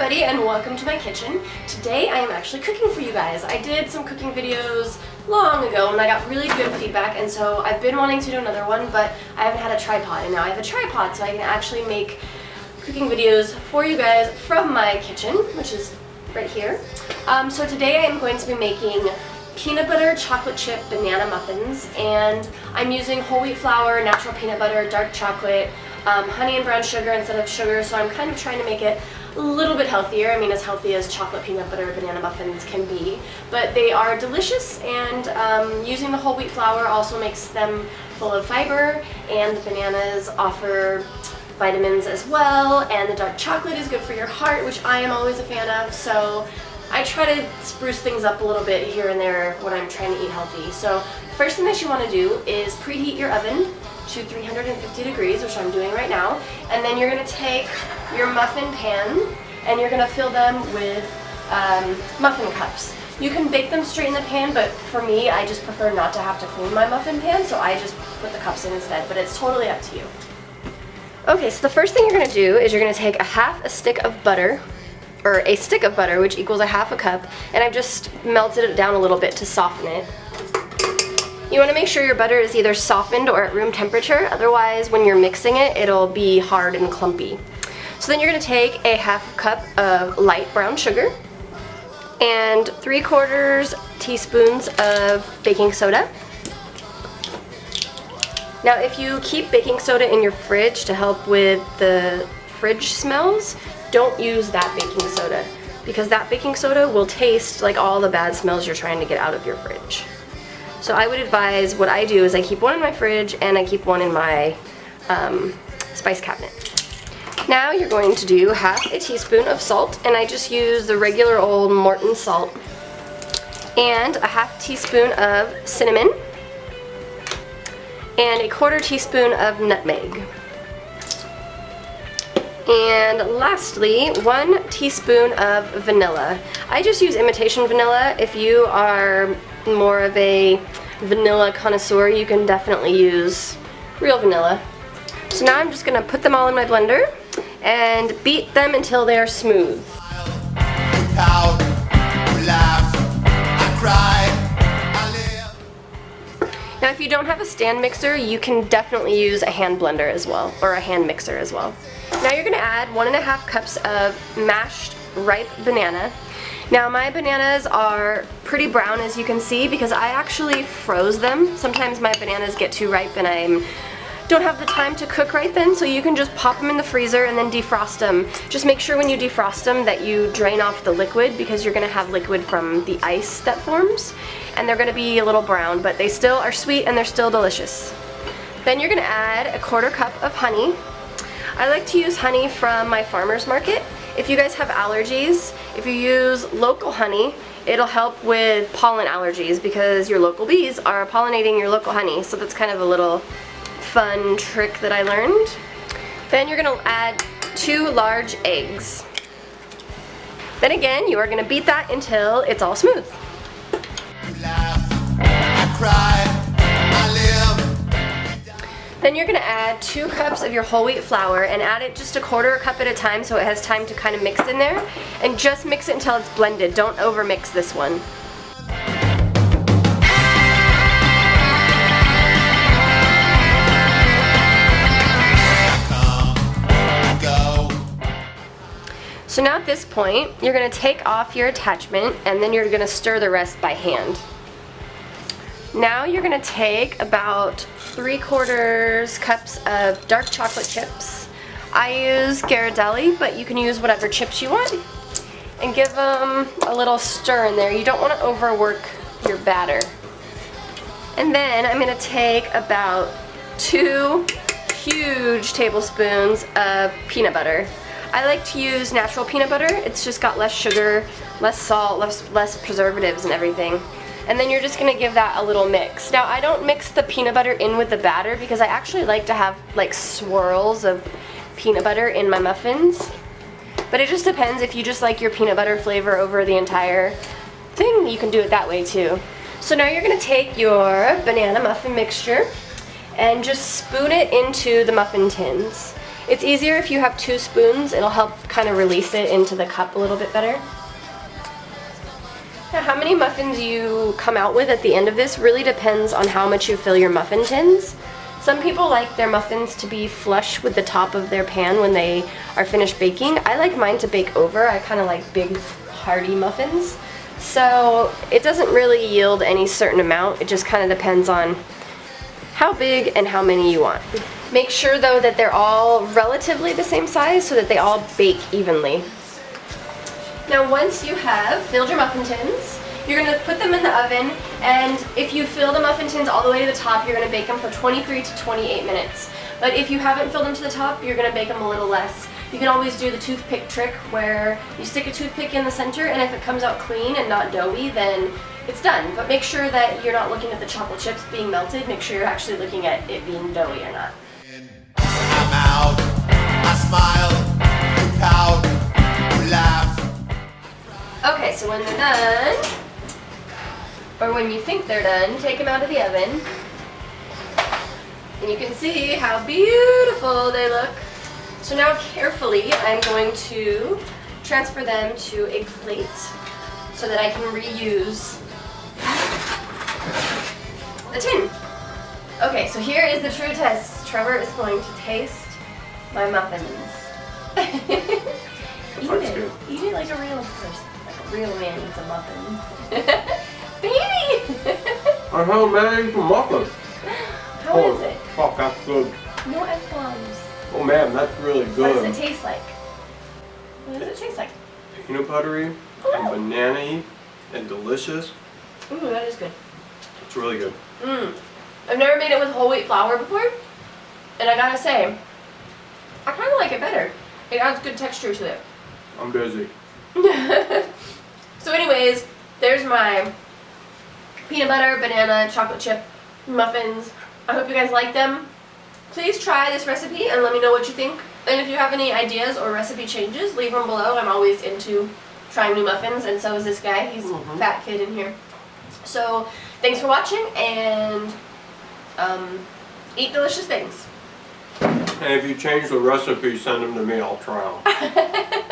everybody and welcome to my kitchen. Today I am actually cooking for you guys. I did some cooking videos long ago and I got really good feedback, and so I've been wanting to do another one, but I haven't had a tripod, and now I have a tripod so I can actually make cooking videos for you guys from my kitchen, which is right here. So today I am going to be making peanut butter chocolate chip banana muffins, and I'm using whole wheat flour, natural peanut butter, dark chocolate, honey and brown sugar instead of sugar, so I'm kind of trying to make it a little bit healthier. I mean, as healthy as chocolate peanut butter banana muffins can be, but they are delicious, and using the whole wheat flour also makes them full of fiber, and the bananas offer vitamins as well, and the dark chocolate is good for your heart, which I am always a fan of, so I try to spruce things up a little bit here and there when I'm trying to eat healthy. So first thing that you want to do is preheat your oven to 350 degrees, which I'm doing right now, and then you're going to take your muffin pan and you're going to fill them with muffin cups. You can bake them straight in the pan, but for me, I just prefer not to have to clean my muffin pan, so I just put the cups in instead, but it's totally up to you. Okay, so the first thing you're going to do is you're going to take a stick of butter, which equals a half a cup, and I've just melted it down a little bit to soften it. You want to make sure your butter is either softened or at room temperature, otherwise when you're mixing it, it'll be hard and clumpy. So then you're going to take a half cup of light brown sugar and 3/4 teaspoons of baking soda. Now if you keep baking soda in your fridge to help with the fridge smells, don't use that baking soda, because that baking soda will taste like all the bad smells you're trying to get out of your fridge. So I would advise, what I do is I keep one in my fridge and I keep one in my spice cabinet. Now you're going to do half a teaspoon of salt, and I just use the regular old Morton salt, and a half teaspoon of cinnamon, and a 1/4 teaspoon of nutmeg. And lastly, 1 teaspoon of vanilla. I just use imitation vanilla. If you are more of a vanilla connoisseur, you can definitely use real vanilla. So now I'm just going to put them all in my blender and beat them until they are smooth. Now if you don't have a stand mixer, you can definitely use a hand blender as well, or a hand mixer as well. Now you're going to add 1½ cups of mashed ripe banana. Now my bananas are pretty brown, as you can see, because I actually froze them. Sometimes my bananas get too ripe and I don't have the time to cook right then, so you can just pop them in the freezer and then defrost them. Just make sure when you defrost them that you drain off the liquid, because you're going to have liquid from the ice that forms, and they're going to be a little brown, but they still are sweet and they're still delicious. Then you're going to add a 1/4 cup of honey. I like to use honey from my farmer's market. If you guys have allergies, if you use local honey, it'll help with pollen allergies, because your local bees are pollinating your local honey, so that's kind of a little fun trick that I learned. Then you're going to add 2 large eggs. Then again, you are going to beat that until it's all smooth. Then you're going to add 2 cups of your whole wheat flour and add it just a 1/4 cup at a time, so it has time to kind of mix in there, and just mix it until it's blended. Don't over mix this one. So now at this point, you're going to take off your attachment, and then you're going to stir the rest by hand. Now you're going to take about 3/4 cups of dark chocolate chips. I use Ghirardelli, but you can use whatever chips you want, and give them a little stir in there. You don't want to overwork your batter. And then I'm going to take about 2 huge tablespoons of peanut butter. I like to use natural peanut butter. It's just got less sugar, less salt, less preservatives and everything. And then you're just going to give that a little mix. Now I don't mix the peanut butter in with the batter, because I actually like to have like swirls of peanut butter in my muffins. But it just depends. If you just like your peanut butter flavor over the entire thing, you can do it that way too. So now you're going to take your banana muffin mixture and just spoon it into the muffin tins. It's easier if you have 2 spoons. It'll help kind of release it into the cup a little bit better. Now, how many muffins you come out with at the end of this really depends on how much you fill your muffin tins. Some people like their muffins to be flush with the top of their pan when they are finished baking. I like mine to bake over. I kind of like big, hearty muffins. So it doesn't really yield any certain amount. It just kind of depends on how big and how many you want. Make sure though that they're all relatively the same size so that they all bake evenly. Now once you have filled your muffin tins, you're going to put them in the oven, and if you fill the muffin tins all the way to the top, you're going to bake them for 23 to 28 minutes. But if you haven't filled them to the top, you're going to bake them a little less. You can always do the toothpick trick where you stick a toothpick in the center, and if it comes out clean and not doughy, then it's done. But make sure that you're not looking at the chocolate chips being melted. Make sure you're actually looking at it being doughy or not. I'm out, I smile, you pout, you laugh. Okay, so when they're done, or when you think they're done, take them out of the oven. And you can see how beautiful they look. So now carefully, I'm going to transfer them to a plate so that I can reuse the tin. Okay, so here is the true test. Trevor is going to taste my muffins. Eat it like a real person, like a real man eats a muffin. Baby! I haven't made some muffins. How is it? Fuck, that's good. No F-bombs. Oh man, that's really What good. does it taste like? What does it taste like? Peanut buttery, and banana-y, and delicious. Ooh, that is good. It's really good. I've never made it with whole wheat flour before, and I gotta say, I kind of like it better. It adds good texture to it. I'm busy. So anyways, there's my peanut butter, banana, chocolate chip muffins. I hope you guys like them. Please try this recipe and let me know what you think. And if you have any ideas or recipe changes, leave them below. I'm always into trying new muffins, and so is this guy. He's a fat kid in here. So thanks for watching, and eat delicious things. And if you change the recipe, send them to me. I'll try them.